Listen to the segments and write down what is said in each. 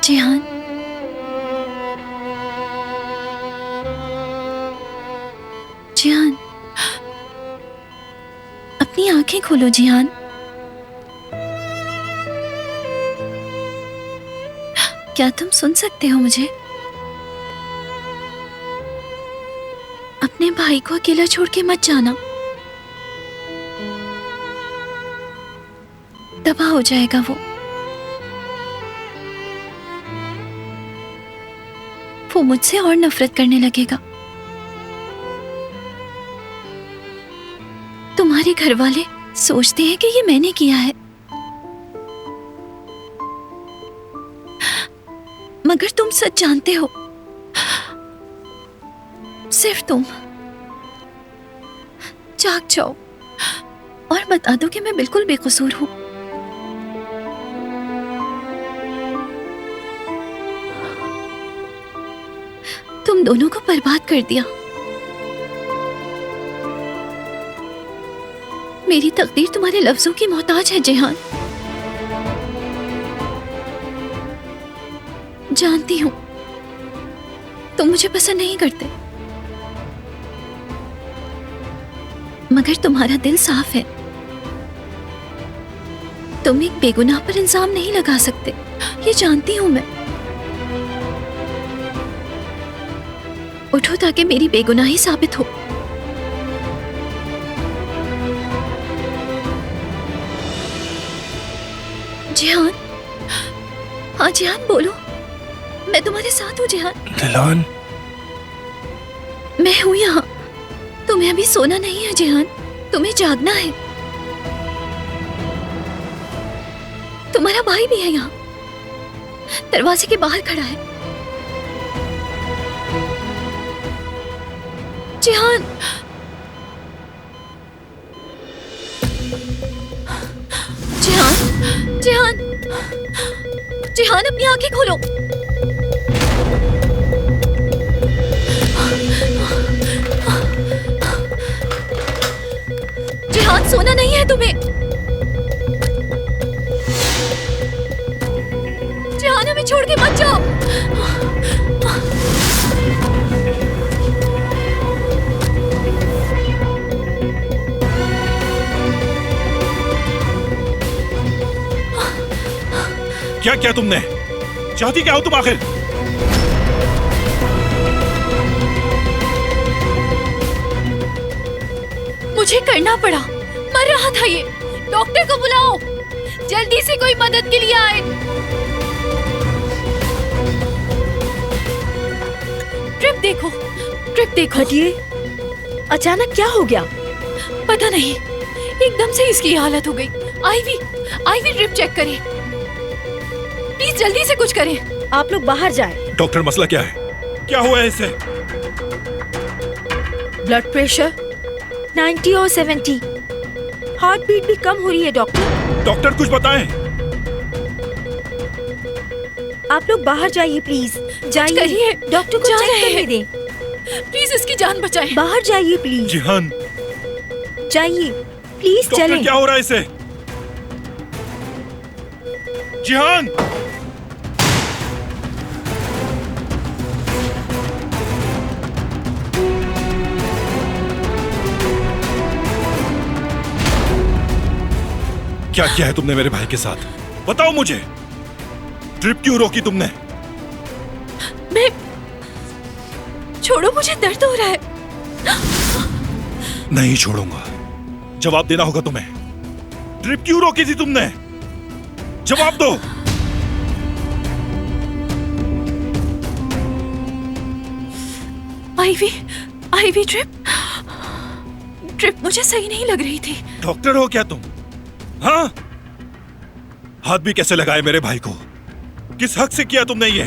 जिहान, जिहान, अपनी आंखें खोलो जिहान। क्या तुम सुन सकते हो मुझे? अपने भाई को अकेला छोड़ के मत जाना, तबाह हो जाएगा वो मुझसे और नफरत करने लगेगा। तुम्हारे घर वाले सोचते हैं कि ये मैंने किया है, मगर तुम सच जानते हो। सिर्फ तुम जाग जाओ और बता दो कि मैं बिल्कुल बेकसूर हूं। तुम दोनों को बर्बाद कर दिया। मेरी तकदीर तुम्हारे लफ्जों की मोहताज है जिहान। जानती हूं तुम मुझे पसंद नहीं करते, मगर तुम्हारा दिल साफ है। तुम एक बेगुनाह पर इल्जाम नहीं लगा सकते, ये जानती हूं मैं। उठो ताकि मेरी बेगुनाही साबित हो। जिहान, हाँ जिहान बोलो, मैं तुम्हारे साथ हूँ जिहान। दिलान, मैं हूँ यहाँ। तुम्हें अभी सोना नहीं है जिहान, तुम्हें जागना है। तुम्हारा भाई भी है यहाँ, दरवाजे के बाहर खड़ा है। जिहान, जिहान, जिहान, जिहान अपनी आंखें खोलो। जिहान सोना नहीं है तुम्हें। जिहान हमें छोड़ के मत जाओ। क्या किया तुमने? चाहती क्या हो तुम आखिर? मुझे करना पड़ा, मर रहा था ये। डॉक्टर को बुलाओ, जल्दी से कोई मदद के लिए आए। ट्रिप देखो, ट्रिप देखो। हटिए, अचानक क्या हो गया? पता नहीं, एकदम से इसकी हालत हो गई। आईवी, आईवी ड्रिप चेक करें प्लीज, जल्दी से कुछ करें। आप लोग बाहर जाएं। डॉक्टर मसला क्या है? क्या हुआ है इसे? ब्लड प्रेशर 90 और 70। हार्ट बीट भी कम हो रही है डॉक्टर। डॉक्टर कुछ बताएं। आप लोग बाहर जाइए प्लीज, जाइए। करिए। डॉक्टर को जा चेक रहे करने हैं। दें। प्लीज इसकी जान बचाएं। बाहर जाइए प्लीज, जिहान, जाइए प्लीज, डॉक्टर चलें। क्या हो रहा है इसे? जिहान, क्या किया है तुमने मेरे भाई के साथ? बताओ मुझे। ट्रिप क्यों रोकी तुमने? मैं छोड़ो, मुझे दर्द हो रहा है। नहीं छोड़ूंगा। जवाब देना होगा तुम्हें। ट्रिप क्यों रोकी थी तुमने? जवाब दो। आईवी, आईवी ट्रिप मुझे सही नहीं लग रही थी। डॉक्टर हो क्या तुम? हाँ? हाथ भी कैसे लगाए मेरे भाई को? किस हक से किया तुमने ये?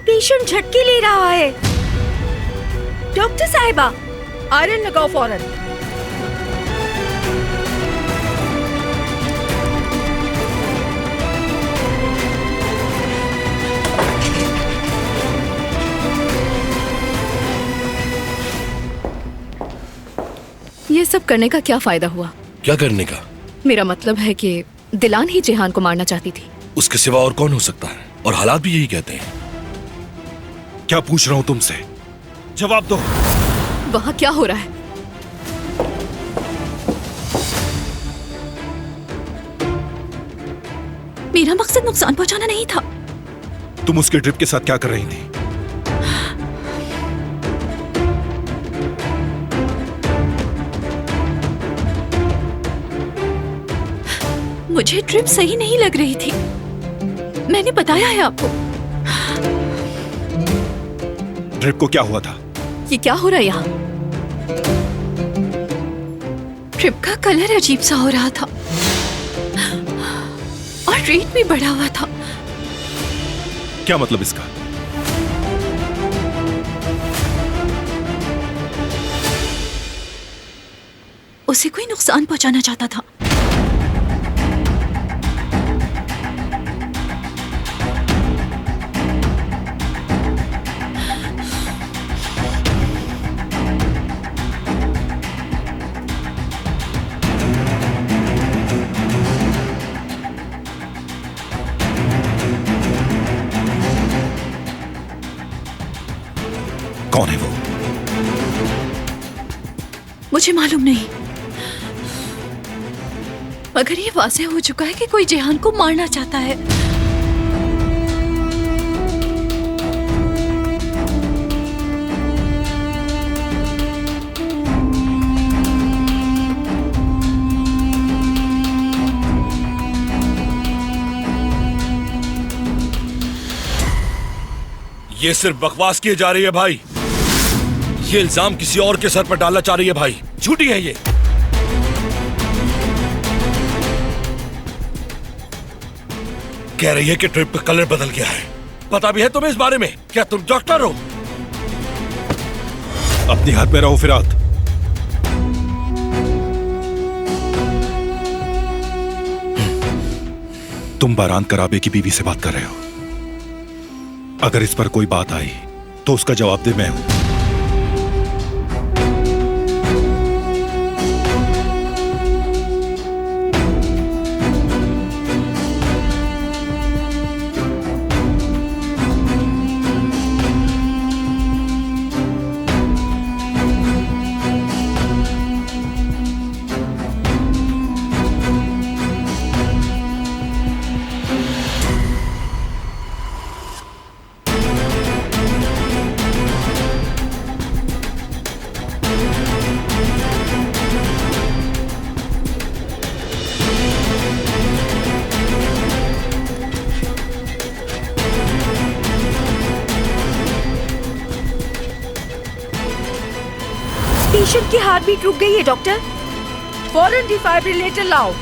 पेशेंट झटके ले रहा है। डॉक्टर साहिबा, आयरन लगाओ फौरन। ये सब करने का क्या फायदा हुआ? क्या करने का? मेरा मतलब है कि दिलान ही जिहान को मारना चाहती थी। उसके सिवा और कौन हो सकता है? और हालात भी यही कहते हैं। क्या पूछ रहा हूं तुमसे? जवाब दो। वहां क्या हो रहा है? मेरा मकसद नुकसान पहुंचाना नहीं था। तुम उसके ट्रिप के साथ क्या कर रही थी? मुझे ट्रिप सही नहीं लग रही थी। मैंने बताया है आपको। ट्रिप को क्या हुआ था? ये क्या हो रहा है यहाँ? ट्रिप का कलर अजीब सा हो रहा था और रेट भी बढ़ा हुआ था। क्या मतलब इसका? उसे कोई नुकसान पहुंचाना चाहता था। कौन है वो? मुझे मालूम नहीं, मगर ये वाज़ेह हो चुका है कि कोई जिहान को मारना चाहता है। ये सिर्फ बकवास की जा रही है भाई। ये इल्जाम किसी और के सर पर डालना चाह रही है भाई। झूठी है ये। कह रही है कि ट्रिप का कलर बदल गया है। पता भी है तुम्हें इस बारे में? क्या तुम डॉक्टर हो? अपनी हाथ में रहो फिरात। तुम बारान कराबे की बीवी से बात कर रहे हो। अगर इस पर कोई बात आई तो उसका जवाब दे मैं हूं। पेशेंट की हार्ट बीट रुक गई है डॉक्टर। फौरन डिफाइब्रिलेटर लाओ।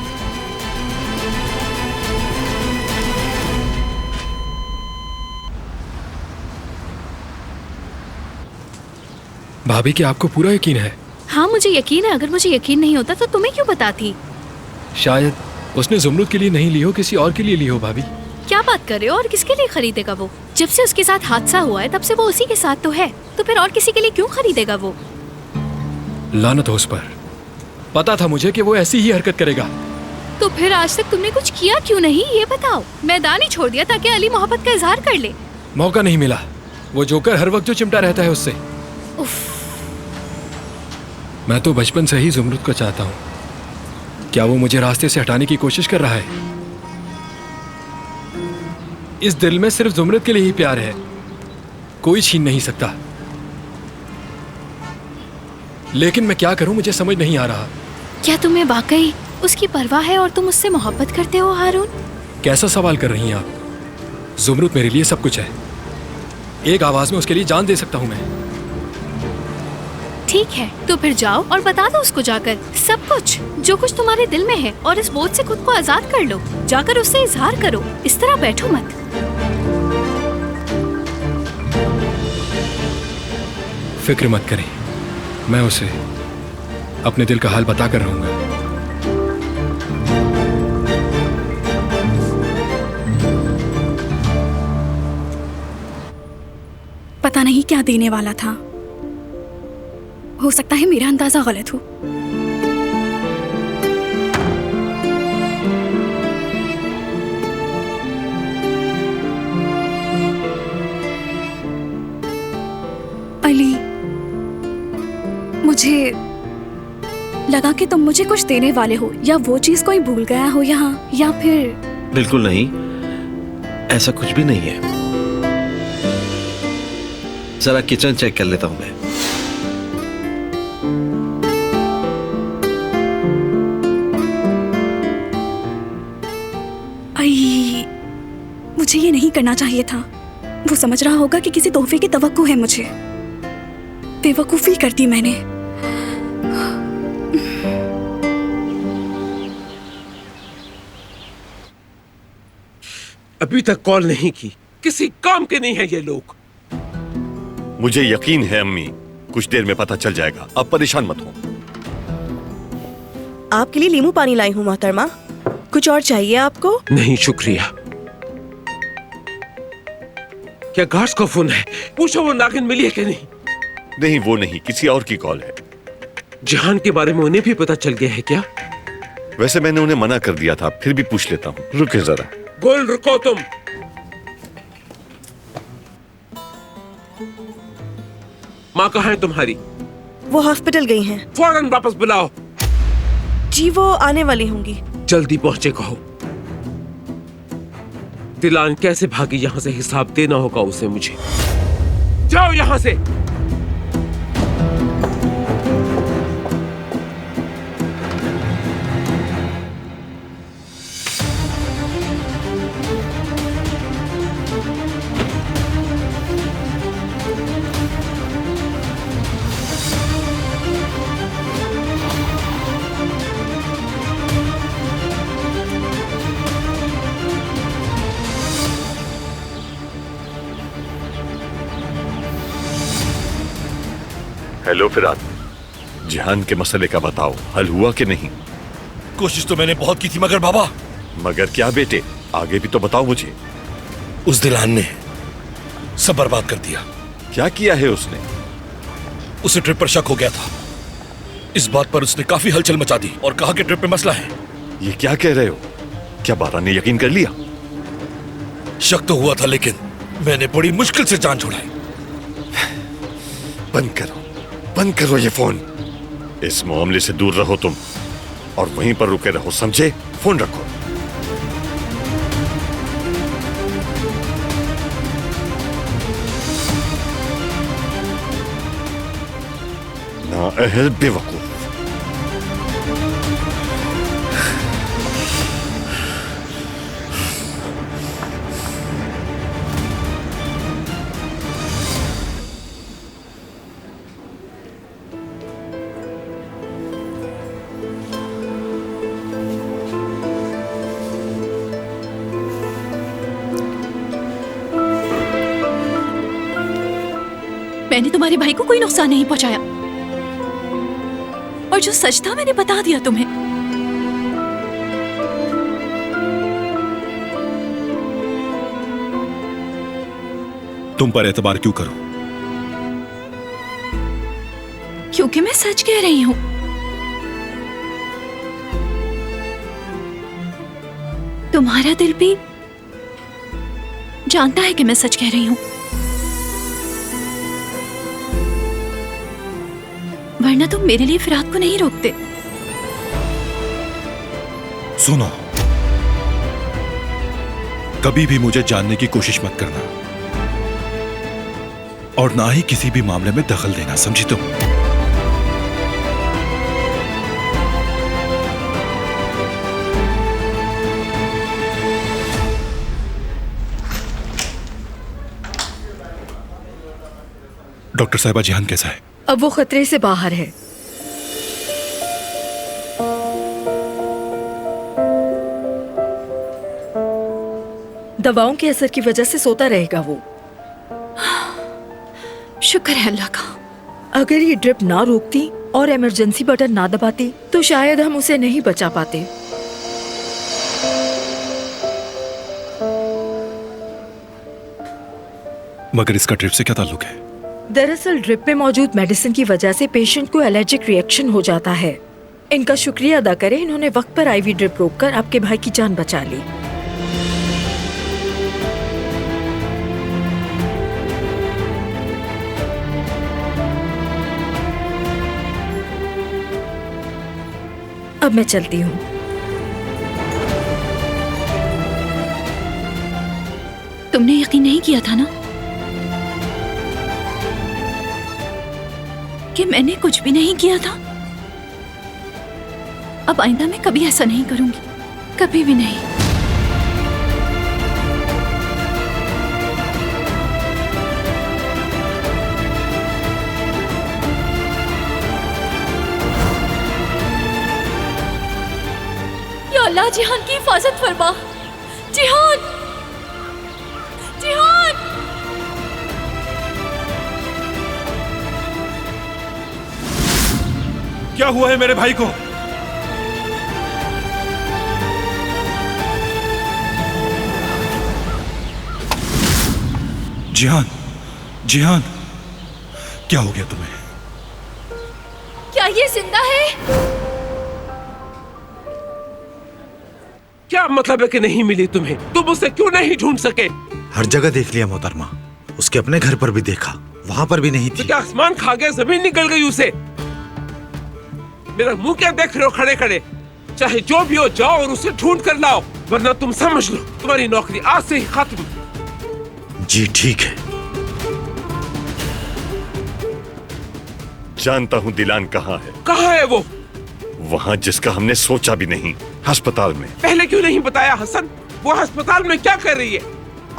भाभी क्या आपको पूरा यकीन है? हाँ मुझे यकीन है, अगर मुझे यकीन नहीं होता तो तुम्हें क्यों बताती। शायद उसने जुमरुद के लिए नहीं ली हो, किसी और के लिए ली हो भाभी। क्या बात कर रहे हो, और किसके लिए खरीदेगा वो? जब से उसके साथ हादसा हुआ है तब से वो उसी के साथ तो है, तो फिर और किसी के लिए क्यों खरीदेगा वो? लानत हो उस पर, पता था मुझे कि वो ऐसी ही हरकत करेगा। तो फिर आज तक तुमने कुछ किया क्यों नहीं, ये बताओ। मैदान ही छोड़ दिया ताकि अली मोहब्बत का इजहार कर ले। मौका नहीं मिला, वो जोकर हर वक्त जो चिमटा रहता है उससे। उफ, मैं तो बचपन से ही जुमरुद को चाहता हूँ। क्या वो मुझे रास्ते से हटाने की कोशिश कर रहा है? इस दिल में सिर्फ जुमरुद के लिए ही प्यार है, कोई छीन नहीं सकता। लेकिन मैं क्या करूं, मुझे समझ नहीं आ रहा। क्या तुम्हें वाकई उसकी परवाह है और तुम उससे मोहब्बत करते हो हारून? कैसा सवाल कर रही हैं आप? जुमरुद मेरे लिए सब कुछ है, एक आवाज में उसके लिए जान दे सकता हूं मैं। ठीक है, तो फिर जाओ और बता दो उसको जाकर सब कुछ, जो कुछ तुम्हारे दिल में है, और इस बोझ से खुद को आजाद कर लो। जाकर उससे इजहार करो, इस तरह बैठो मत। फिक्र मत करें, मैं उसे अपने दिल का हाल बता कर रहूंगा। पता नहीं क्या देने वाला था, हो सकता है मेरा अंदाजा गलत हो। अली, मुझे लगा कि तुम मुझे कुछ देने वाले हो, या वो चीज कोई भूल गया हो यहाँ, या फिर। बिल्कुल नहीं, ऐसा कुछ भी नहीं है। जरा किचन चेक कर लेता हूं मैं। आई, मुझे ये नहीं करना चाहिए था। वो समझ रहा होगा कि किसी तोहफे की तवक्को है मुझे। बेवकूफी कर दी मैंने। अभी तक कॉल नहीं की, किसी काम के नहीं है ये लोग। मुझे यकीन है अम्मी, कुछ देर में पता चल जाएगा, आप परेशान मत हो। आपके लिए नींबू पानी लाई हूँ मोहतरमा, कुछ और चाहिए आपको? नहीं शुक्रिया। क्या गार्ड्स का फोन है? पूछो वो नागिन मिली है कि नहीं। नहीं वो नहीं, किसी और की कॉल है। जहान के बारे में उन्हें भी पता चल गया है क्या? वैसे मैंने उन्हें मना कर दिया था, फिर भी पूछ लेता हूँ। रुके जरा। गोल रुको तुम। माँ कहाँ है तुम्हारी? वो हॉस्पिटल गई हैं। फौरन वापस बुलाओ। जी वो आने वाली होंगी। जल्दी पहुंचे कहो। दिलान कैसे भागी यहाँ से, हिसाब देना होगा उसे मुझे। जाओ यहाँ से। हेलो फिराद, जिहान के मसले का बताओ, हल हुआ कि नहीं? कोशिश तो मैंने बहुत की थी, मगर बाबा। मगर क्या बेटे, आगे भी तो बताओ मुझे। उस दिलान ने सब बर्बाद कर दिया। क्या किया है उसने? उसे ट्रिप पर शक हो गया था। इस बात पर उसने काफी हलचल मचा दी और कहा कि ट्रिप में मसला है। ये क्या कह रहे हो? क्या बारा ने यकीन कर लिया? शक तो हुआ था, लेकिन मैंने बड़ी मुश्किल से जान छुड़ाई। बंद करो ये फोन। इस मामले से दूर रहो तुम, और वहीं पर रुके रहो, समझे? फोन रखो। नाअहल बेवकूफ। मैंने तुम्हारे भाई को कोई नुकसान नहीं पहुंचाया, और जो सच था मैंने बता दिया तुम्हें। तुम पर एतबार क्यों करूं? क्योंकि मैं सच कह रही हूं। तुम्हारा दिल भी जानता है कि मैं सच कह रही हूं, वरना तुम मेरे लिए फिरात को नहीं रोकते। सुनो, कभी भी मुझे जानने की कोशिश मत करना, और ना ही किसी भी मामले में दखल देना, समझी तुम? डॉक्टर साहिबा, जिहान कैसा है? अब वो खतरे से बाहर है। दवाओं के असर की वजह से सोता रहेगा वो। शुक्र है अल्लाह का। अगर ये ड्रिप ना रोकती और इमरजेंसी बटन ना दबाती तो शायद हम उसे नहीं बचा पाते। मगर इसका ड्रिप से क्या ताल्लुक है? दरअसल ड्रिप में मौजूद मेडिसिन की वजह से पेशेंट को एलर्जिक रिएक्शन हो जाता है। इनका शुक्रिया अदा करें, इन्होंने वक्त पर आईवी ड्रिप रोककर आपके भाई की जान बचा ली। अब मैं चलती हूँ। तुमने यकीन नहीं किया था ना कि मैंने कुछ भी नहीं किया था। अब आइंदा मैं कभी ऐसा नहीं करूंगी, कभी भी नहीं। या अल्लाह, जिहान की हिफाजत फरमा। जिहान, जिहान। क्या हुआ है मेरे भाई को? जिहान, जिहान, क्या हो गया तुम्हें? क्या ये जिंदा है? क्या मतलब है कि नहीं मिली तुम्हें? तुम उसे क्यों नहीं ढूंढ सके? हर जगह देख लिया मोहतरमा, उसके अपने घर पर भी देखा, वहां पर भी नहीं तो थी। क्या आसमान खा गया, जमीन निकल गई उसे? मेरा मुंह क्या देख रहे हो खड़े खड़े? चाहे जो भी हो, जाओ और उसे ढूंढ कर लाओ, वरना तुम समझ लो तुम्हारी नौकरी आज से ही खत्म। जी ठीक है। जानता हूं दिलान कहाँ है। कहाँ है वो? वहाँ जिसका हमने सोचा भी नहीं, अस्पताल में। पहले क्यों नहीं बताया हसन? वो अस्पताल में क्या कर रही है?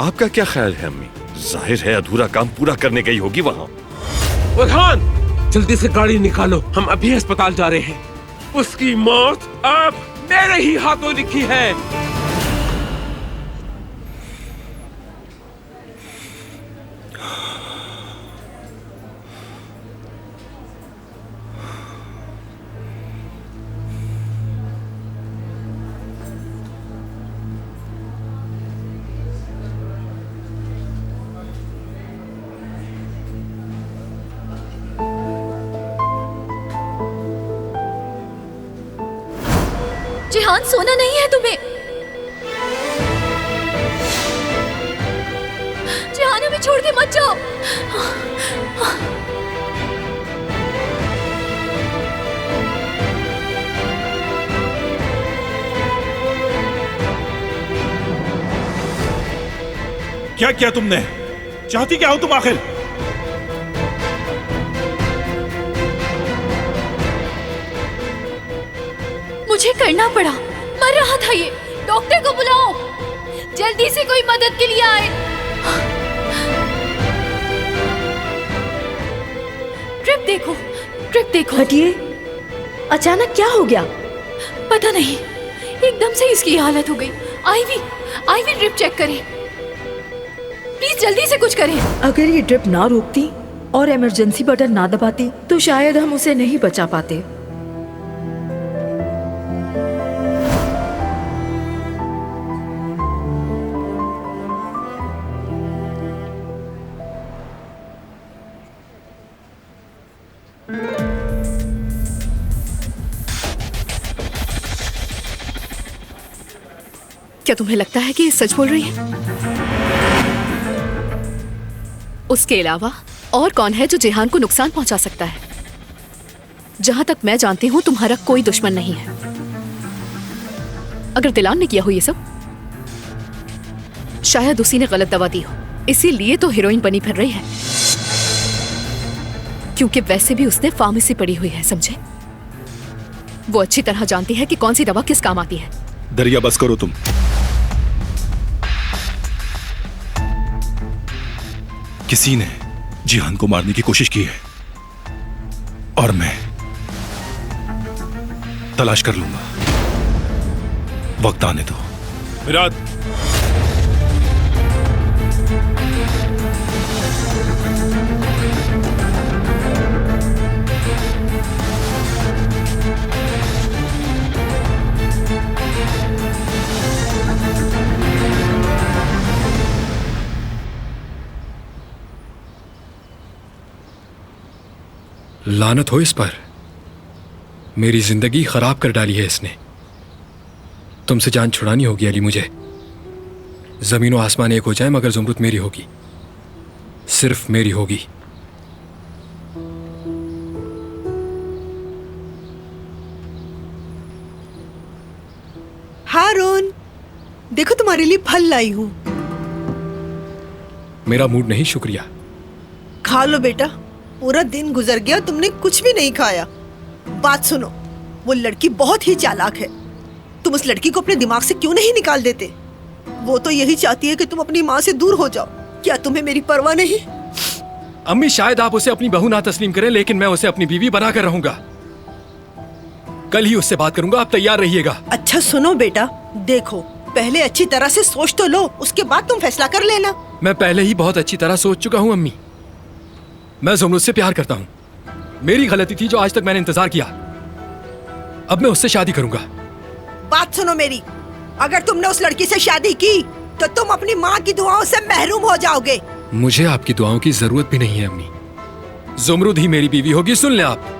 आपका क्या ख्याल है अम्मी? जाहिर है अधूरा काम पूरा करने गई होगी वहाँ। बुरहान, जल्दी से गाड़ी निकालो, हम अभी अस्पताल जा रहे हैं। उसकी मौत अब मेरे ही हाथों लिखी है। जिहान, सोना नहीं है तुम्हें। जिहान, हमें छोड़ के मत जाओ। क्या किया तुमने? चाहती क्या हो तुम आखिर? मुझे करना पड़ा, मर रहा था ये। डॉक्टर को बुलाओ, जल्दी से कोई मदद के लिए आए। ट्रिप देखो, ट्रिप देखो। हटिए, अचानक क्या हो गया? पता नहीं, एकदम से इसकी हालत हो गई। आईवी, आईवी ड्रिप चेक करें प्लीज, जल्दी से कुछ करें। अगर ये ड्रिप ना रोकती और इमरजेंसी बटन ना दबाती तो शायद हम उसे नहीं बचा पाते। क्या तुम्हें लगता है कि ये सच बोल रही है? उसके अलावा और कौन है जो जिहान को नुकसान पहुंचा सकता है? जहां तक मैं जानती हूं तुम्हारा कोई दुश्मन नहीं है। अगर दिलान ने किया हो ये सब, शायद उसी ने गलत दवा दी हो, इसीलिए तो हीरोइन बनी फिर रही है। क्योंकि वैसे भी उसने फार्मेसी पढ़ी हुई है, समझे? वो अच्छी तरह जानती है कि कौन सी दवा किस काम आती है। दरिया बस करो तुम। किसी ने जिहान को मारने की कोशिश की है और मैं तलाश कर लूंगा। वक्त आने दो। विराट, लानत हो इस पर। मेरी जिंदगी खराब कर डाली है इसने। तुमसे जान छुड़ानी होगी अली मुझे। जमीन और आसमान एक हो जाए मगर जुमरुत मेरी होगी, सिर्फ मेरी होगी। हारून, देखो तुम्हारे लिए फल लाई हूं। मेरा मूड नहीं, शुक्रिया। खा लो बेटा, पूरा दिन गुजर गया तुमने कुछ भी नहीं खाया। बात सुनो, वो लड़की बहुत ही चालाक है। तुम उस लड़की को अपने दिमाग से क्यों नहीं निकाल देते? वो तो यही चाहती है कि तुम अपनी माँ से दूर हो जाओ। क्या तुम्हें मेरी परवाह नहीं? अम्मी, शायद आप उसे अपनी बहू ना तस्लीम करें, लेकिन मैं उसे अपनी बीवी बनाकर रहूंगा। कल ही उससे बात करूंगा, आप तैयार रहिएगा। अच्छा सुनो बेटा, देखो पहले अच्छी तरह से सोच तो लो, उसके बाद तुम फैसला कर लेना। मैं पहले ही बहुत अच्छी तरह सोच चुका हूं अम्मी। मैं जुमरुत से प्यार करता हूं। मेरी गलती थी जो आज तक मैंने इंतजार किया। अब मैं उससे शादी करूंगा। बात सुनो मेरी, अगर तुमने उस लड़की से शादी की तो तुम अपनी माँ की दुआओं से महरूम हो जाओगे। मुझे आपकी दुआओं की जरूरत भी नहीं है अम्मी। जुमरुत ही मेरी बीवी होगी, सुन लें आप।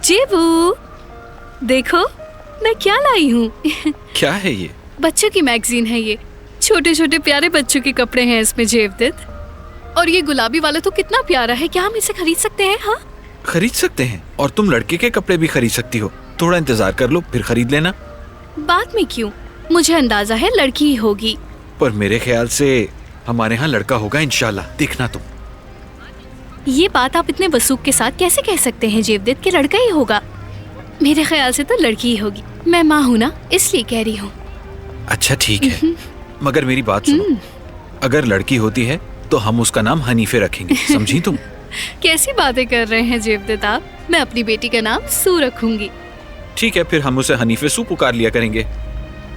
जेबू, देखो मैं क्या लाई हूँ। क्या है ये? बच्चों की मैगजीन है ये। छोटे छोटे प्यारे बच्चों के कपड़े हैं इसमें जेवदत। और ये गुलाबी वाला तो कितना प्यारा है। क्या हम इसे खरीद सकते हैं? हाँ, खरीद सकते हैं। और तुम लड़के के कपड़े भी खरीद सकती हो। थोड़ा इंतजार कर लो, फिर खरीद लेना। बाद में क्यों? मुझे अंदाजा है लड़की ही होगी। पर मेरे ख्याल से हमारे यहाँ लड़का होगा इंशाल्लाह, देखना तुम। ये बात आप इतने वसूख के साथ कैसे कह सकते हैं जेवदत कि लड़का ही होगा? मेरे ख्याल से तो लड़की ही होगी। मैं माँ हूँ ना, इसलिए कह रही हूँ। अच्छा ठीक है, मगर मेरी बात सुनो। अगर लड़की होती है तो हम उसका नाम हनीफे रखेंगे, समझी तुम? कैसी बातें कर रहे हैं जेवदत आप? मैं अपनी बेटी का नाम सू रखूंगी। ठीक है, फिर हम उसे हनीफे सू पुकार लिया करेंगे।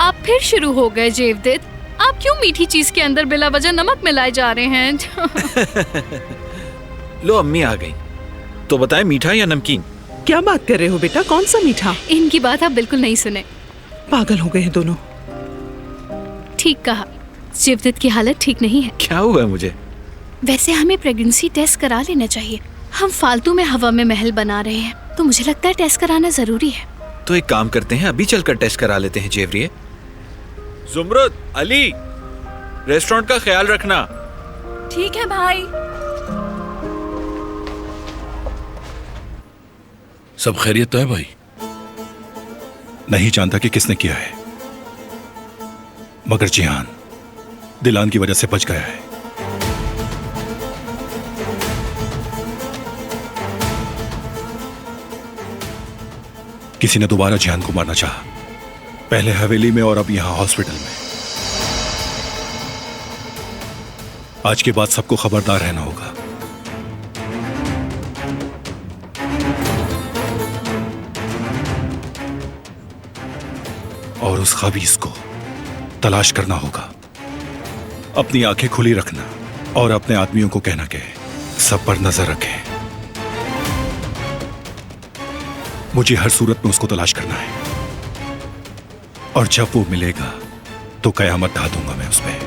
आप फिर शुरू हो गए जेवदत। आप क्यों मीठी चीज के अंदर बिला वजह नमक मिलाए जा रहे हैं? लो अम्मी आ गई, तो बताए मीठा या नमकीन? क्या बात कर रहे हो बेटा, कौन सा मीठा? इनकी बात आप बिल्कुल नहीं सुने। पागल हो गए हैं दोनों। ठीक कहा, जेवदत की हालत ठीक नहीं है। क्या हुआ मुझे? वैसे हमें प्रेगनेंसी टेस्ट करा लेना चाहिए। हम फालतू में हवा में महल बना रहे हैं, तो मुझे लगता है टेस्ट कराना जरूरी है। तो एक काम करते हैं, अभी चलकर टेस्ट करा लेते हैं जेवरिये। जुमरुत, अली, रेस्टोरेंट का ख्याल रखना। ठीक है भाई। सब खैरियत तो है भाई? नहीं जानता कि किसने किया है, मगर जिहान दिलान की वजह से बच गया है। किसी ने दोबारा जिहान को मारना चाहा, पहले हवेली में और अब यहाँ हॉस्पिटल में। आज के बाद सबको खबरदार रहना होगा। और उस खबीस को तलाश करना होगा। अपनी आंखें खुली रखना और अपने आदमियों को कहना कि सब पर नजर रखें। मुझे हर सूरत में उसको तलाश करना है, और जब वो मिलेगा तो कयामत ढा दूंगा मैं उस पे।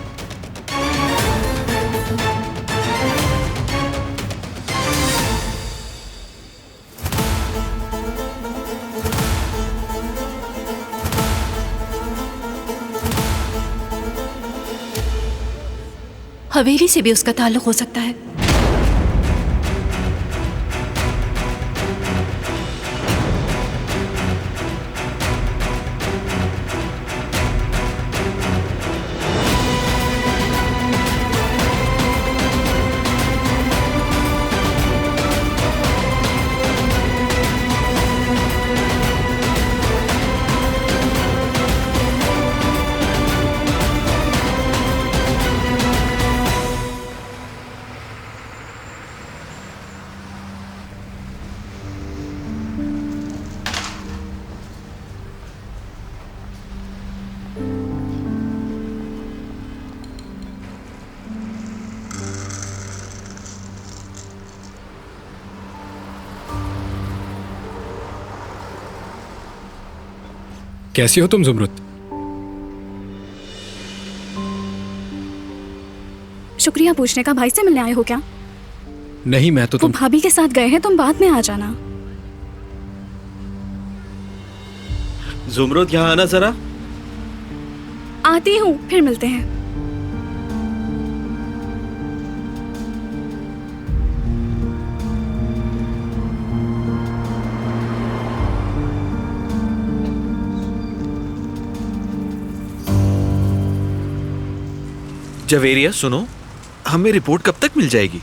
हवेली से भी उसका ताल्लुक हो सकता है। कैसी हो तुम जुमरुद? शुक्रिया पूछने का। भाई से मिलने आए हो क्या? नहीं, मैं तो वो भाभी के साथ गए हैं, तुम बाद में आ जाना। जुमरुद यहाँ आना जरा। आती हूँ, फिर मिलते हैं। जवेरिया सुनो, हमें रिपोर्ट कब तक मिल जाएगी?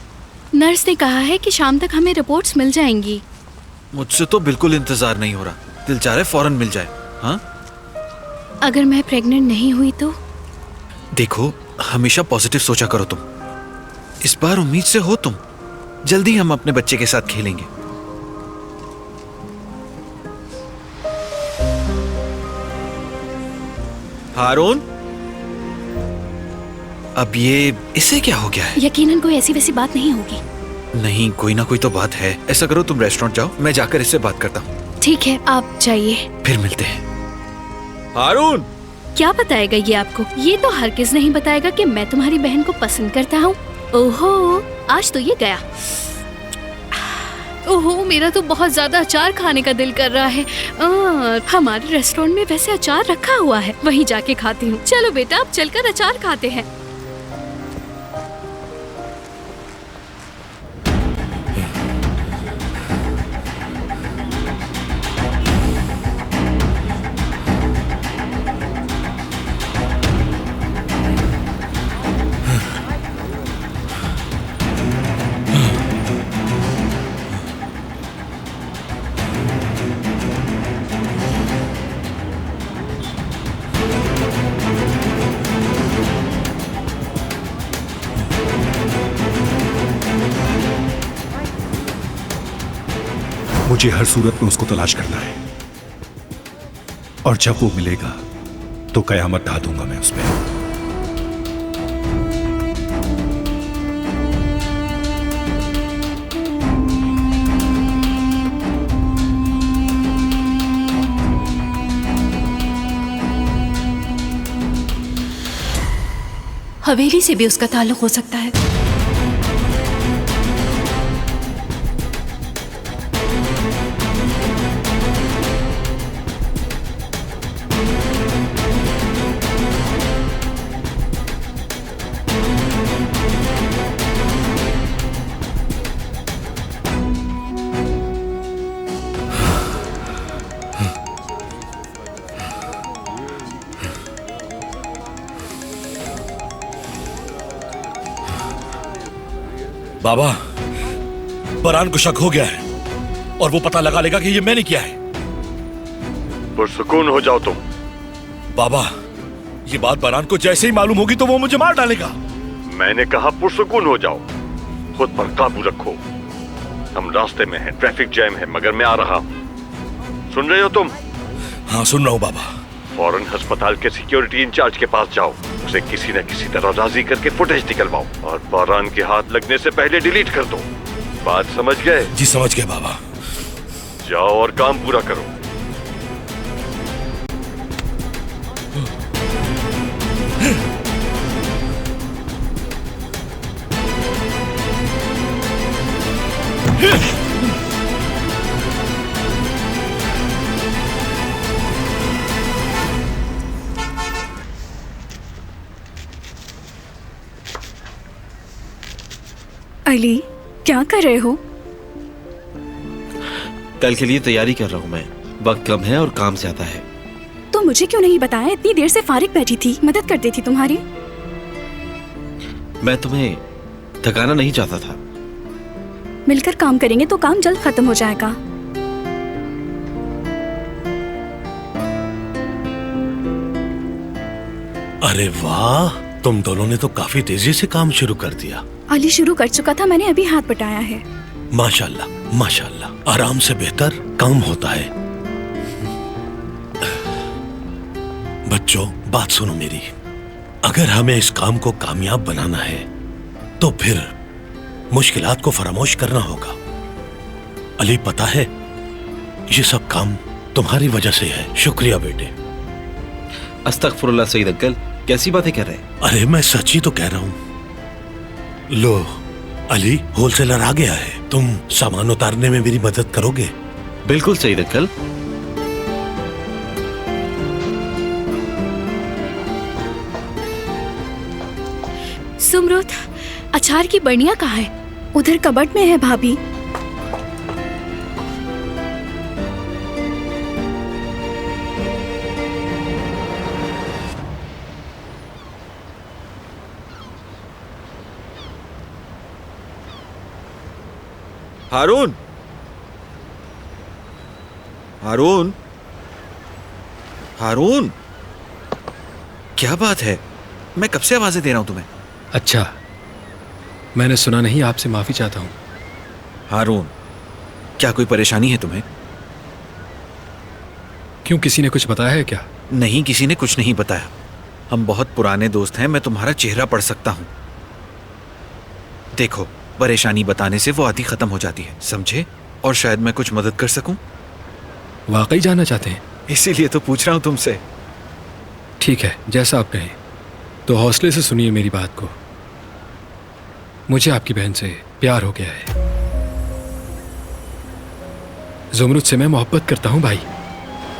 नर्स ने कहा है कि शाम तक हमें रिपोर्ट्स मिल जाएंगी। मुझसे तो बिल्कुल इंतजार नहीं हो रहा। दिल चाह रहा है फौरन मिल जाए। हाँ, अगर मैं प्रेग्नेंट नहीं हुई तो? देखो, हमेशा पॉजिटिव सोचा करो तुम। इस बार उम्मीद से हो तुम। जल्दी हम अपने बच्चे के साथ खेलेंगे। हारून, अब ये इसे क्या हो गया है? यकीनन कोई ऐसी वैसी बात नहीं होगी। नहीं, कोई ना कोई तो बात है। ऐसा करो, तुम रेस्टोरेंट जाओ, मैं जाकर इससे बात करता हूँ। ठीक है, आप जाइए। फिर मिलते हैं। हारून, क्या बताएगा ये आपको? ये तो हरगिज नहीं बताएगा कि मैं तुम्हारी बहन को पसंद करता हूँ। ओहो, आज तो ये गया। ओहो, मेरा तो बहुत ज्यादा अचार खाने का दिल कर रहा है। हमारे रेस्टोरेंट में वैसे अचार रखा हुआ है, वहीं जाके खाती हूँ। चलो बेटा, अब चलकर अचार खाते हैं। मुझे हर सूरत में उसको तलाश करना है, और जब वो मिलेगा तो कयामत ढा दूंगा मैं उस पे। हवेली से भी उसका ताल्लुक हो सकता है। बाबा, बरान को शक हो गया है और वो पता लगा लेगा कि ये मैंने किया है। पुरसुकून हो जाओ तुम। बाबा, ये बात बरहान को जैसे ही मालूम होगी तो वो मुझे मार डालेगा। मैंने कहा पुरसुकून हो जाओ, खुद पर काबू रखो। हम रास्ते में हैं, ट्रैफिक जैम है, मगर मैं आ रहा हूँ। सुन रहे हो तुम? हाँ सुन रहा हूँ बाबा। फौरन अस्पताल के सिक्योरिटी इंचार्ज के पास जाओ, उसे किसी न किसी तरह राजी करके फुटेज निकलवाओ और बरहान के हाथ लगने से पहले डिलीट कर दो। बात समझ गए? जी समझ गए बाबा। जाओ और काम पूरा करो। अली, क्या कर रहे हो? कल के लिए तैयारी कर रहा हूँ मैं। वक्त कम है और काम ज्यादा है। तो मुझे क्यों नहीं बताया? इतनी देर से फारिग बैठी थी, मदद कर देती तुम्हारी। मैं तुम्हें थकाना नहीं चाहता था। मिलकर काम करेंगे तो काम जल्द खत्म हो जाएगा। अरे वाह, तुम दोनों ने तो काफी तेजी से काम शुरू कर दिया। अली शुरू कर चुका था, मैंने अभी हाथ बटाया है। माशाल्लाह माशाल्लाह, आराम से बेहतर काम होता है। बच्चों, बात सुनो मेरी। अगर हमें इस काम को कामयाब बनाना है तो फिर मुश्किलात को फरामोश करना होगा। अली, पता है ये सब काम तुम्हारी वजह से है। शुक्रिया बेटे। अस्तगफुरुल्लाह सईद अंकल, कैसी बातें कर रहे हैं? अरे मैं सच ही तो कह रहा हूं। लो अली, होलसेलर आ गया है। तुम सामान उतारने में मेरी मदद करोगे? बिल्कुल सईद अंकल। सुमरुत, अचार की बर्नियां कहाँ है? उधर कबर्ड में है भाभी। हारून, हारून, हारून, क्या बात है? मैं कब से आवाजें दे रहा हूं तुम्हें। अच्छा, मैंने सुना नहीं, आपसे माफी चाहता हूं। हारून, क्या कोई परेशानी है तुम्हें? क्यों, किसी ने कुछ बताया है क्या? नहीं, किसी ने कुछ नहीं बताया। हम बहुत पुराने दोस्त हैं, मैं तुम्हारा चेहरा पढ़ सकता हूं। देखो, परेशानी बताने से वो आदि खत्म हो जाती है, समझे? और शायद मैं कुछ मदद कर सकूं। वाकई जानना चाहते हैं? इसीलिए तो पूछ रहा हूं तुमसे। ठीक है, जैसा आप कहें। तो हौसले से सुनिए मेरी बात को। मुझे आपकी बहन से प्यार हो गया है। जुमरुद से मैं मोहब्बत करता हूं भाई।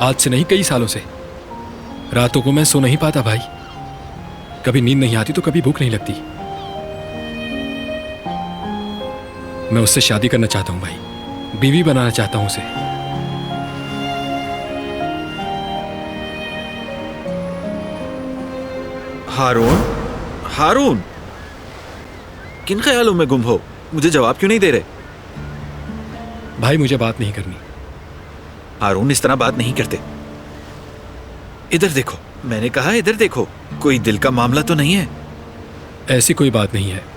आज से नहीं, कई सालों से। रातों को मैं सो नहीं पाता भाई। कभी नींद नहीं आती तो कभी भूख नहीं लगती। मैं उससे शादी करना चाहता हूं भाई, बीवी बनाना चाहता हूं उसे। हारून, हारून, किन ख्यालों में गुम हो? मुझे जवाब क्यों नहीं दे रहे? भाई, मुझे बात नहीं करनी। हारून, इस तरह बात नहीं करते। इधर देखो, मैंने कहा इधर देखो। कोई दिल का मामला तो नहीं है? ऐसी कोई बात नहीं है।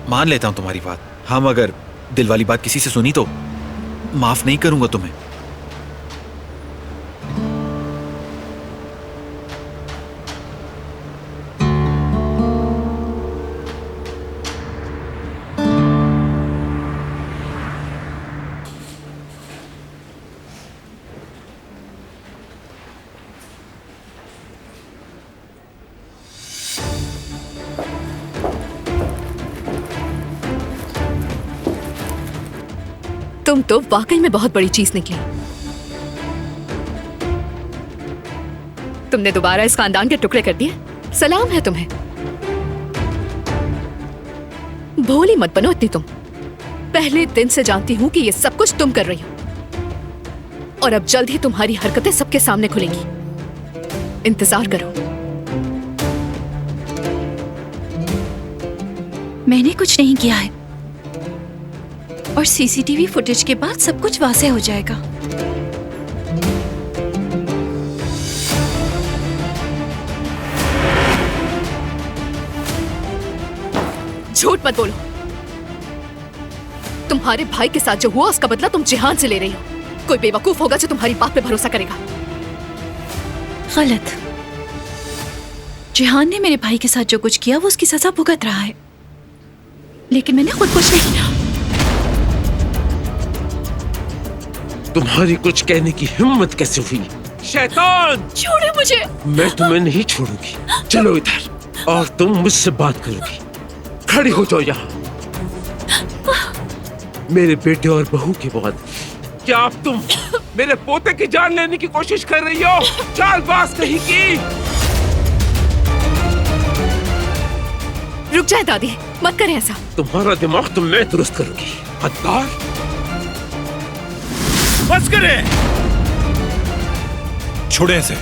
मान लेता हूं तुम्हारी बात। हम अगर दिल वाली बात किसी से सुनी तो माफ नहीं करूंगा तुम्हें। तुम तो वाकई में बहुत बड़ी चीज निकली। तुमने दोबारा इस खानदान के टुकड़े कर दिए। सलाम है तुम्हें। भोली मत बनो इतनी तुम। पहले दिन से जानती हूं कि ये सब कुछ तुम कर रही हो और अब जल्द ही तुम्हारी हरकतें सबके सामने खुलेंगी। इंतजार करो। मैंने कुछ नहीं किया है और सीसीटीवी फुटेज के बाद सब कुछ वाज़ेह हो जाएगा। झूठ मत बोलो। तुम्हारे भाई के साथ जो हुआ उसका बदला तुम जिहान से ले रही हो। कोई बेवकूफ होगा जो तुम्हारी बात पे भरोसा करेगा। गलत। जिहान ने मेरे भाई के साथ जो कुछ किया वो उसकी सजा भुगत रहा है, लेकिन मैंने खुद कुछ नहीं किया। तुम्हारी कुछ कहने की हिम्मत कैसे हुई? शैतान! छोड़ो मुझे। मैं तुम्हें नहीं छोड़ूंगी। चलो इधर और तुम मुझसे बात करोगी। खड़ी हो जाओ यहाँ। मेरे बेटे और बहू के बाद क्या अब तुम मेरे पोते की जान लेने की कोशिश कर रही हो? चालबाज कहीं की। रुक जाए दादी, मत करें ऐसा। तुम्हारा दिमाग तो मैं दुरुस्त करूंगी। हत्यार! बस करें, छोड़े इसे।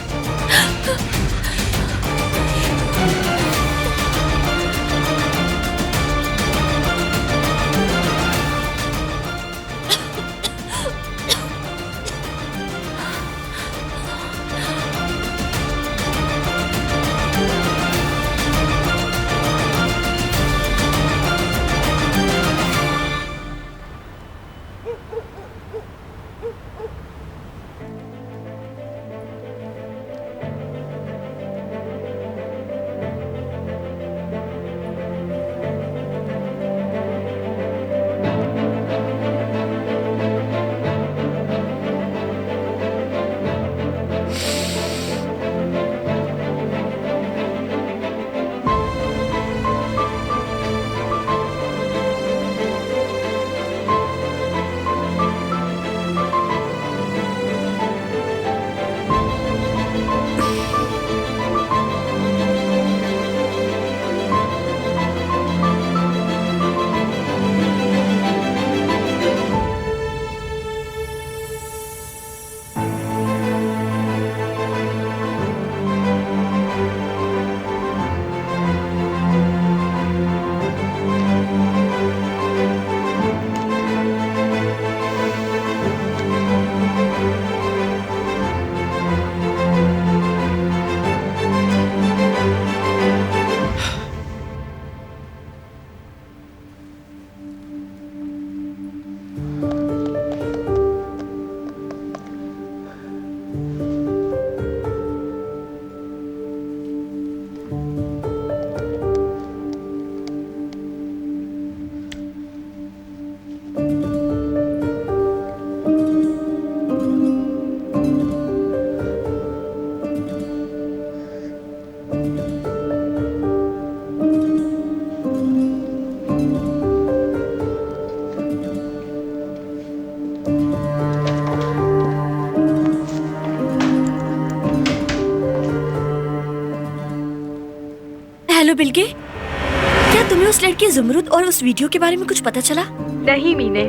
हेलो बिल्गे, क्या तुम्हें उस लड़की जुमरुद और उस वीडियो के बारे में कुछ पता चला? नहीं मीने,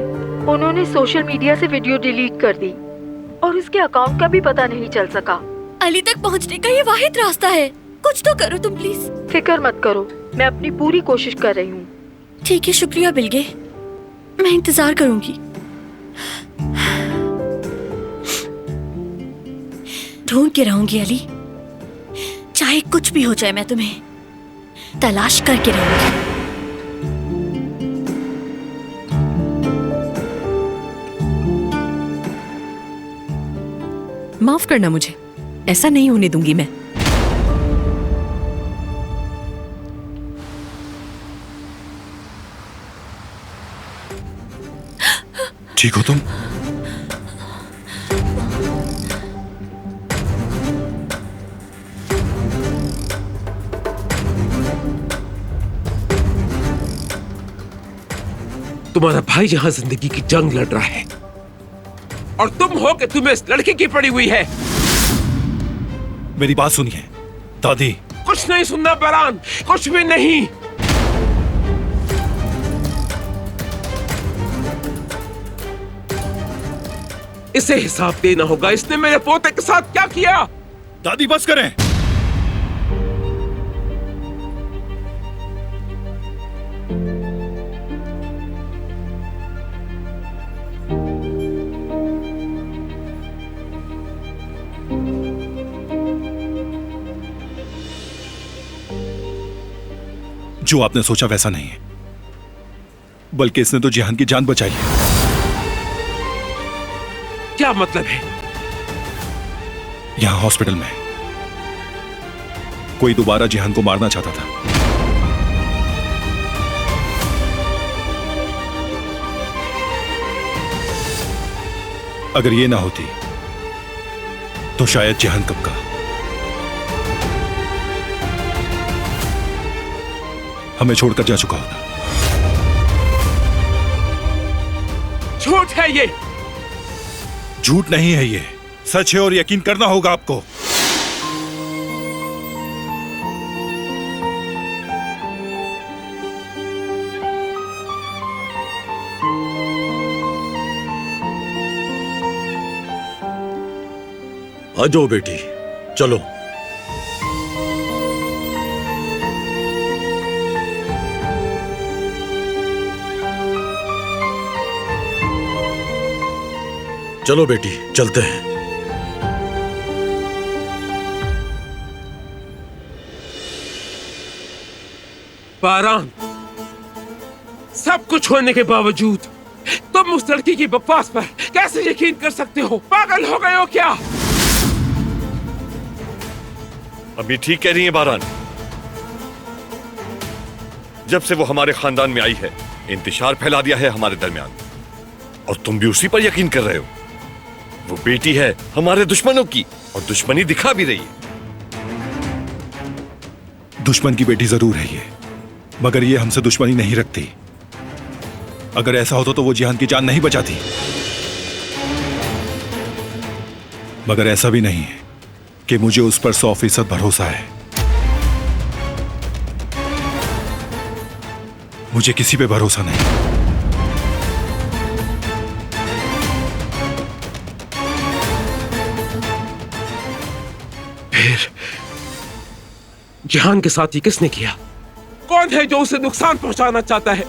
उन्होंने सोशल मीडिया से वीडियो डिलीट कर दी और उसके अकाउंट का भी पता नहीं चल सका। अली तक पहुंचने का ये वाहिद रास्ता है, कुछ तो करो तुम प्लीज। फिक्र मत करो, मैं अपनी पूरी कोशिश कर रही हूँ। ठीक है, शुक्रिया बिल्गे, मैं इंतजार करूंगी। ढूंढ के रहूंगी अली, चाहे कुछ भी हो जाए मैं तुम्हें तलाश करके रहूंगी। माफ करना मुझे, ऐसा नहीं होने दूंगी मैं। ठीक हो तुम? तुम्हारा भाई यहाँ जिंदगी की जंग लड़ रहा है और तुम हो कि तुम्हें इस लड़की की पड़ी हुई है। मेरी बात सुनिए दादी। कुछ नहीं सुनना बहरान, कुछ भी नहीं। इसे हिसाब देना होगा, इसने मेरे पोते के साथ क्या किया। दादी बस करें। जो आपने सोचा वैसा नहीं है। बल्कि इसने तो जिहान की जान बचाई है। क्या मतलब है? यहां हॉस्पिटल में कोई दोबारा जिहान को मारना चाहता था। अगर ये ना होती तो शायद जिहान कब का हमें छोड़कर जा चुका होता। झूठ है ये। झूठ नहीं है, ये सच है और यकीन करना होगा आपको। आ जाओ बेटी, चलो। चलो बेटी, चलते हैं। बारान, सब कुछ होने के बावजूद तुम उस लड़की की बकवास पर कैसे यकीन कर सकते हो? पागल हो गए हो क्या? अभी ठीक कह रही है बारान। जब से वो हमारे खानदान में आई है, इंतशार फैला दिया है हमारे दरमियान, और तुम भी उसी पर यकीन कर रहे हो। वो बेटी है हमारे दुश्मनों की, और दुश्मनी दिखा भी रही है। दुश्मन की बेटी जरूर है ये, मगर ये हमसे दुश्मनी नहीं रखती। अगर ऐसा होता तो वो जिहान की जान नहीं बचाती। मगर ऐसा भी नहीं है कि मुझे उस पर 100% भरोसा है। मुझे किसी पे भरोसा नहीं। फिर जिहान के साथ ही किसने किया? कौन है जो उसे नुकसान पहुंचाना चाहता है?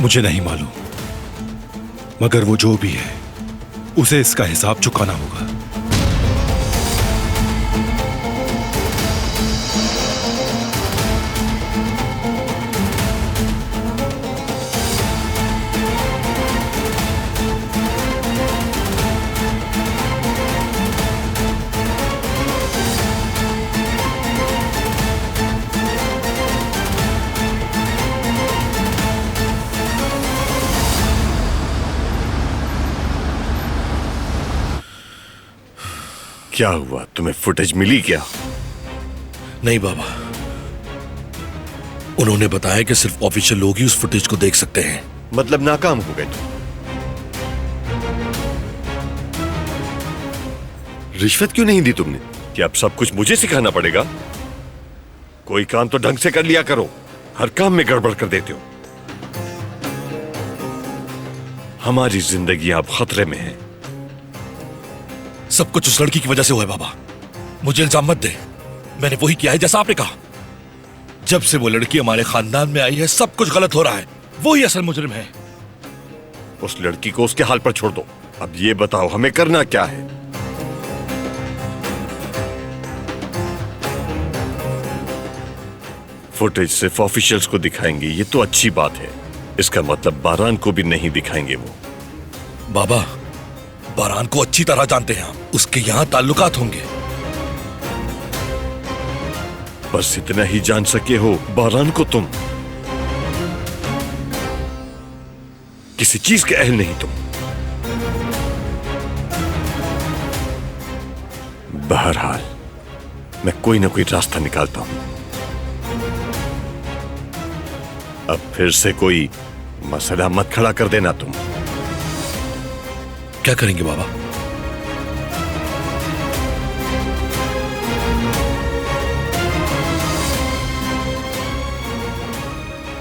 मुझे नहीं मालूम, मगर वो जो भी है उसे इसका हिसाब चुकाना होगा। क्या हुआ, तुम्हें फुटेज मिली क्या? नहीं बाबा, उन्होंने बताया कि सिर्फ ऑफिशियल लोग ही उस फुटेज को देख सकते हैं। मतलब नाकाम हो गए तुम? रिश्वत क्यों नहीं दी तुमने? कि अब सब कुछ मुझे सिखाना पड़ेगा? कोई काम तो ढंग से कर लिया करो, हर काम में गड़बड़ कर देते हो। हमारी जिंदगी अब खतरे में है। सब कुछ उस लड़की की वजह से हुआ है बाबा। मुझे इल्जाम मत दे, मैंने वही किया है जैसा आपने कहा। जब से वो लड़की हमारे खानदान में आई है, सब कुछ गलत हो रहा है। वही असल मुजरिम है। उस लड़की को उसके हाल पर छोड़ दो। अब ये बताओ हमें करना क्या है? फुटेज सिर्फ ऑफिशियल्स को दिखाएंगे, ये तो अच्छी बात है। इसका मतलब बारान को भी नहीं दिखाएंगे वो। बाबा, बारान को अच्छी तरह जानते हैं आप, उसके यहां ताल्लुकात होंगे। बस इतना ही जान सके हो बारान को तुम। किसी चीज के अहल नहीं तुम। बहरहाल मैं कोई ना कोई रास्ता निकालता हूं। अब फिर से कोई मसला मत खड़ा कर देना तुम। क्या करेंगे बाबा?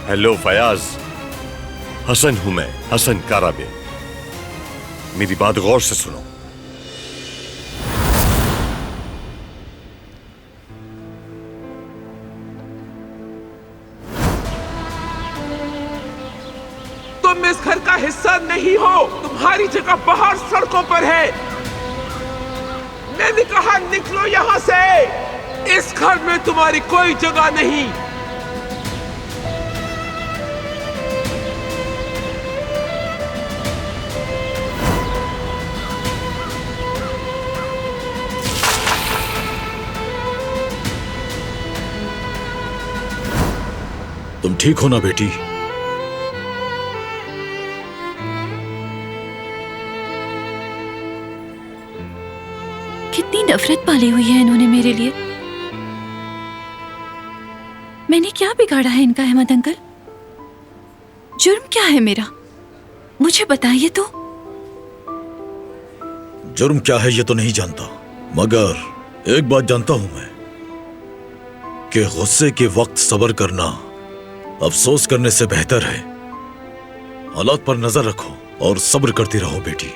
हेलो फयाज, हसन हूं मैं, हसन काराबे। मेरी बात गौर से सुनो। तुम इस घर का हिस्सा नहीं हो। तुम्हारी जगह बाहर सड़कों पर है। मैंने कहा निकलो यहां से। इस घर में तुम्हारी कोई जगह नहीं। तुम ठीक हो ना बेटी? कितनी नफरत पाली हुई है इन्होंने मेरे लिए। मैंने क्या बिगाड़ा है इनका अहमद अंकल? जुर्म क्या है मेरा, मुझे बताइए तो। जुर्म क्या है ये तो नहीं जानता, मगर एक बात जानता हूं मैं कि गुस्से के वक्त सब्र करना अफसोस करने से बेहतर है। हालात पर नजर रखो और सब्र करती रहो बेटी।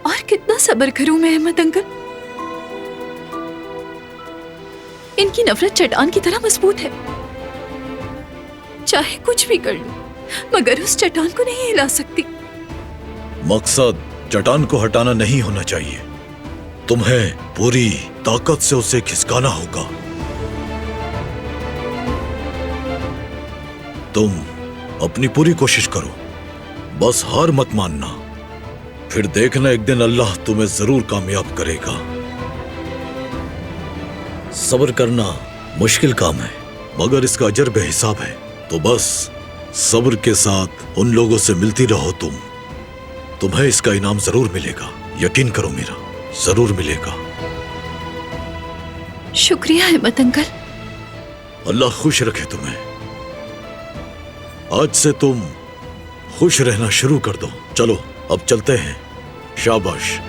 और कितना सब्र करूं मैं अहमद अंकल? इनकी नफरत चट्टान की तरह मजबूत है। चाहे कुछ भी कर लूं, मगर उस चट्टान को नहीं हिला सकती। मकसद चट्टान को हटाना नहीं होना चाहिए, तुम्हें पूरी ताकत से उसे खिसकाना होगा। तुम अपनी पूरी कोशिश करो, बस हार मत मानना। फिर देखना एक दिन अल्लाह तुम्हें जरूर कामयाब करेगा। सब्र करना मुश्किल काम है, मगर इसका अजर बेहिसाब है। तो बस सब्र के साथ उन लोगों से मिलती रहो। तुम्हें इसका इनाम जरूर मिलेगा, यकीन करो मेरा, जरूर मिलेगा। शुक्रिया अहमद अंकल। अल्लाह खुश रखे तुम्हें। आज से तुम खुश रहना शुरू कर दो। चलो अब चलते हैं। शाबाश।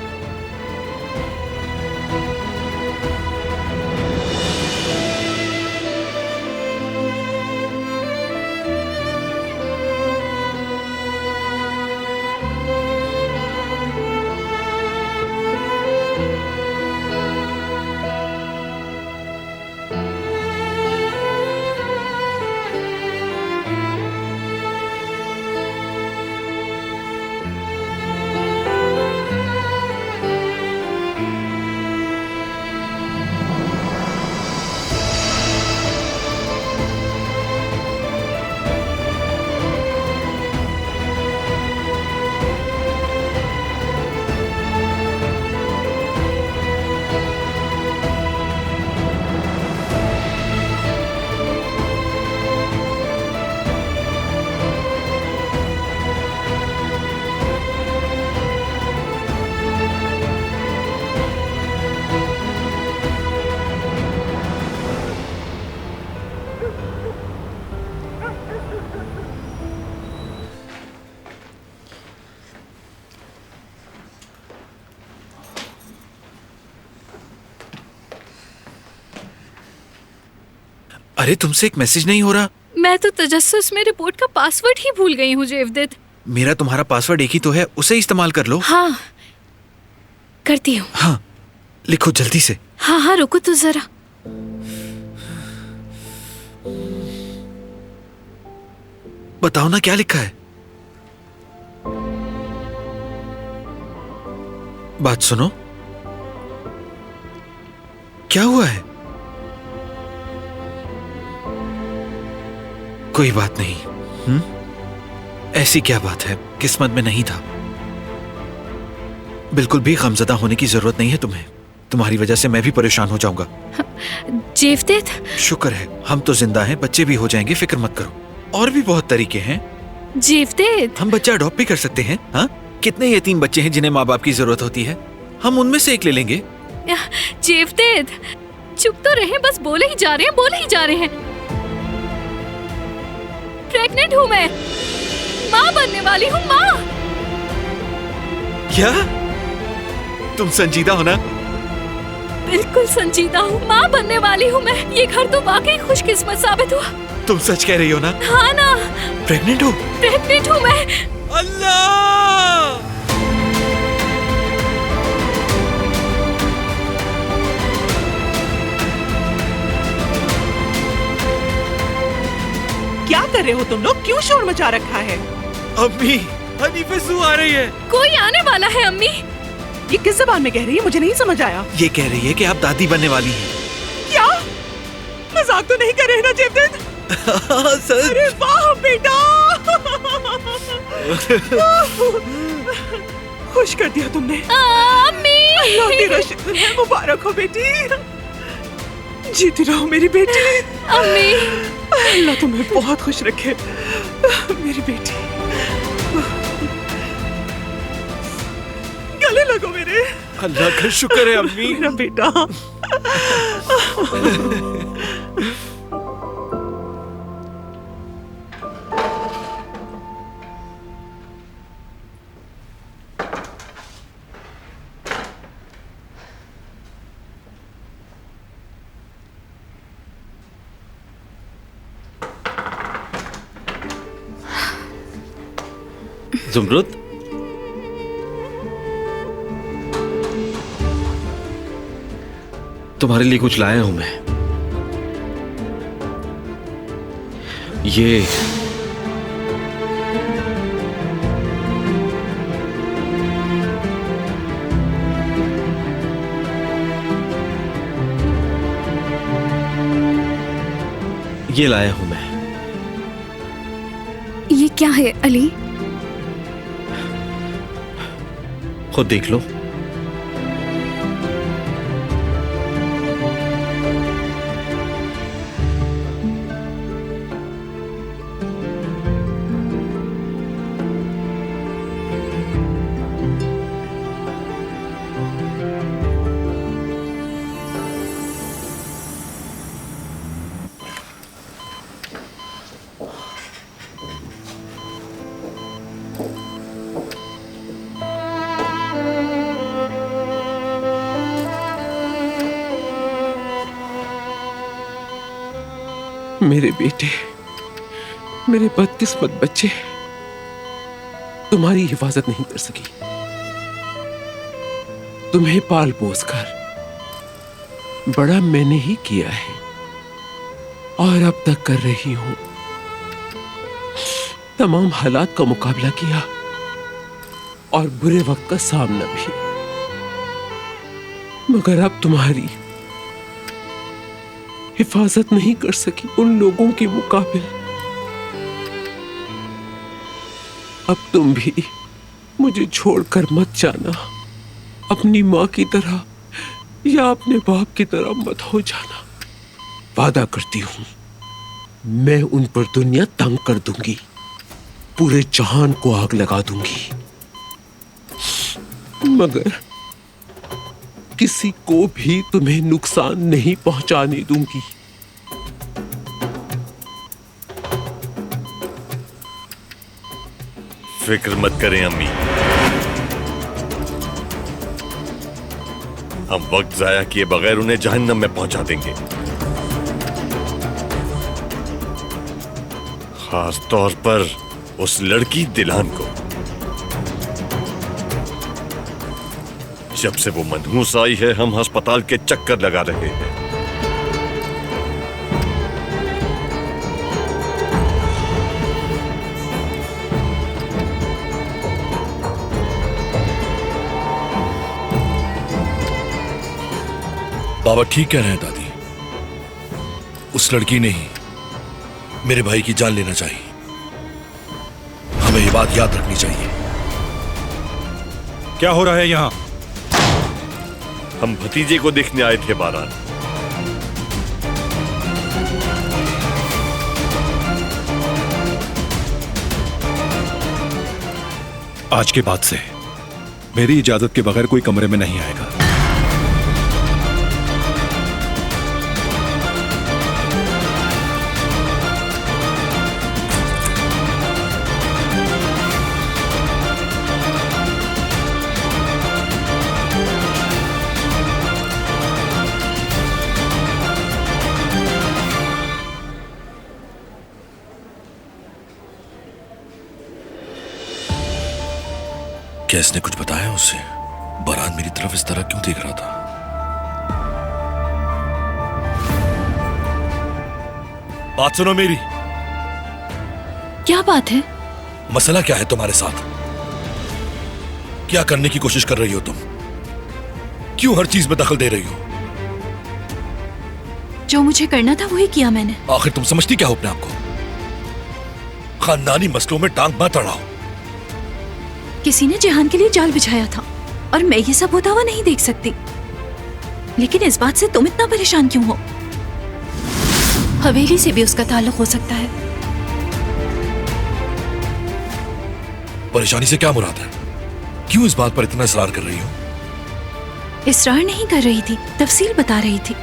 अरे तुमसे एक मैसेज नहीं हो रहा? मैं तो तजस्सुस में रिपोर्ट का पासवर्ड ही भूल गई हूँ जेवदेद। मेरा तुम्हारा पासवर्ड एक ही तो है, उसे इस्तेमाल कर लो। हाँ करती हूँ। हाँ लिखो जल्दी से। हाँ हाँ रुको तो जरा। बताओ ना क्या लिखा है। बात सुनो, क्या हुआ है? कोई बात नहीं। ऐसी क्या बात है, किस्मत में नहीं था। बिल्कुल भी गमज़दा होने की जरूरत नहीं है तुम्हें। तुम्हारी वजह से मैं भी परेशान हो जाऊंगा। जेवदेद शुक्र है हम तो जिंदा हैं, बच्चे भी हो जाएंगे, फिक्र मत करो। और भी बहुत तरीके हैं जेवदेद। हम बच्चा अडॉप्ट भी कर सकते हैं। हाँ कितने यतीम बच्चे हैं जिन्हें माँ बाप की जरूरत होती है, हम उनमें से एक ले लेंगे। जेवदेद चुप तो रहे, बस बोले ही जा रहे हैं, बोले ही जा रहे हैं। प्रेग्नेंट हूँ मैं, माँ बनने वाली हूँ, माँ। क्या तुम संजीदा हो ना? बिल्कुल संजीदा हूँ, माँ बनने वाली हूँ मैं। ये घर तो वाकई खुशकिस्मत साबित हुआ। तुम सच कह रही हो ना? हाँ ना। प्रेग्नेंट हो? प्रेग्नेंट हूँ मैं। अल्लाह! क्या कर रहे हो तुम लोग? क्यों शोर मचा रखा है? अम्मी, हनीफे सू आ रही है। कोई आने वाला है अम्मी। ये किस जबान में कह रही है? मुझे नहीं समझ आया। ये कह रही है कि आप दादी बनने वाली हैं। क्या? मजाक तो नहीं कर रहे ना जेवदत? अरे वाह बेटा, खुश कर दिया तुमने। अल्लाह तेरा शुक्र है, मुबारक हो बेटी। जीती रहो मेरी बेटी। अम्मी, अल्लाह तुम्हें बहुत खुश रखे मेरी बेटी। गले लगो मेरे। अल्लाह का शुक्र है अम्मी। मेरा बेटा। जुमरुद, तुम्हारे लिए कुछ लाया हूं मैं। ये लाया हूं मैं। ये क्या है अली? खुद देख लो। मेरे बेटे, मेरे बदकिस्मत बच्चे तुम्हारी हिफाजत नहीं कर सकी। तुम्हें पाल पोस कर बड़ा मैंने ही किया है और अब तक कर रही हूं। तमाम हालात का मुकाबला किया और बुरे वक्त का सामना भी, मगर अब तुम्हारी हिफाजत नहीं कर सकी उन लोगों के मुकाबले। अब तुम भी मुझे छोड़कर मत जाना। अपनी माँ की तरह या अपने बाप की तरह मत हो जाना। वादा करती हूं मैं उन पर दुनिया तंग कर दूंगी, पूरे जहान को आग लगा दूंगी, मगर किसी को भी तुम्हें नुकसान नहीं पहुंचाने दूंगी। फिक्र मत करें अम्मी, हम वक्त जाया किए बगैर उन्हें जहन्नम में पहुंचा देंगे। खास तौर पर उस लड़की दिलान को। जब से वो मनहूस आई है हम अस्पताल के चक्कर लगा रहे हैं। बाबा ठीक कह रहे हैं दादी, उस लड़की ने ही मेरे भाई की जान लेना चाहिए। हमें ये बात याद रखनी चाहिए। क्या हो रहा है यहाँ? हम भतीजे को देखने आए थे बारान। आज के बाद से मेरी इजाजत के बगैर कोई कमरे में नहीं आएगा। क्या इसने कुछ बताया उससे? बारान मेरी तरफ इस तरह क्यों देख रहा था? बात सुनो मेरी। क्या बात है? मसला क्या है तुम्हारे साथ? क्या करने की कोशिश कर रही हो तुम? क्यों हर चीज में दखल दे रही हो? जो मुझे करना था वही किया मैंने। आखिर तुम समझती क्या हो अपने आप को? खानदानी मसलों में टांग मत अड़ाओ। किसी ने जिहान के लिए जाल बिछाया था और मैं ये सब होता हुआ नहीं देख सकती। लेकिन इस बात से तुम इतना परेशान क्यों हो? हवेली से भी उसका ताल्लुक हो सकता है। परेशानी से क्या मुराद है? क्यों इस बात पर इतना इसरार कर रही हो? इसरार नहीं कर रही थी, तफसील बता रही थी।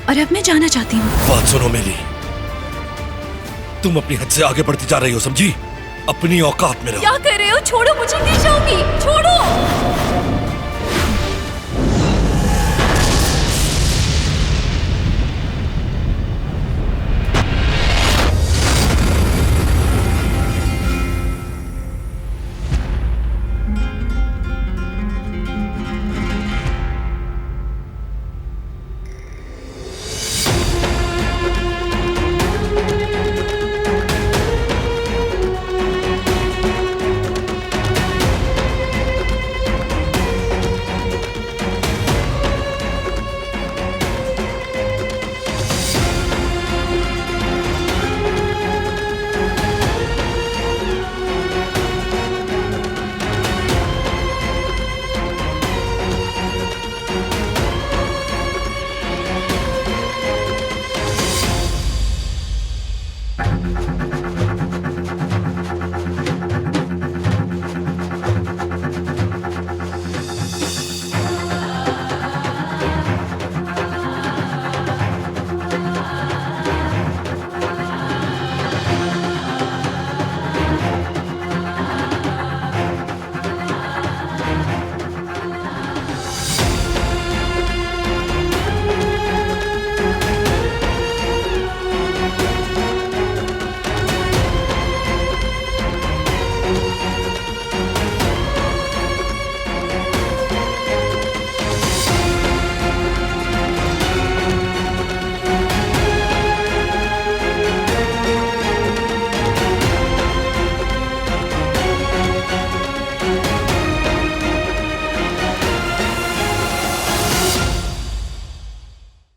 और अब मैं जाना चाहती हूँ। बात सुनो मेरी, तुम अपनी हद से आगे बढ़ती जा रही हो, समझी? अपनी औकात में रहो। क्या कर रहे हो? छोड़ो मुझे, गिर जाऊंगी। छोड़ो।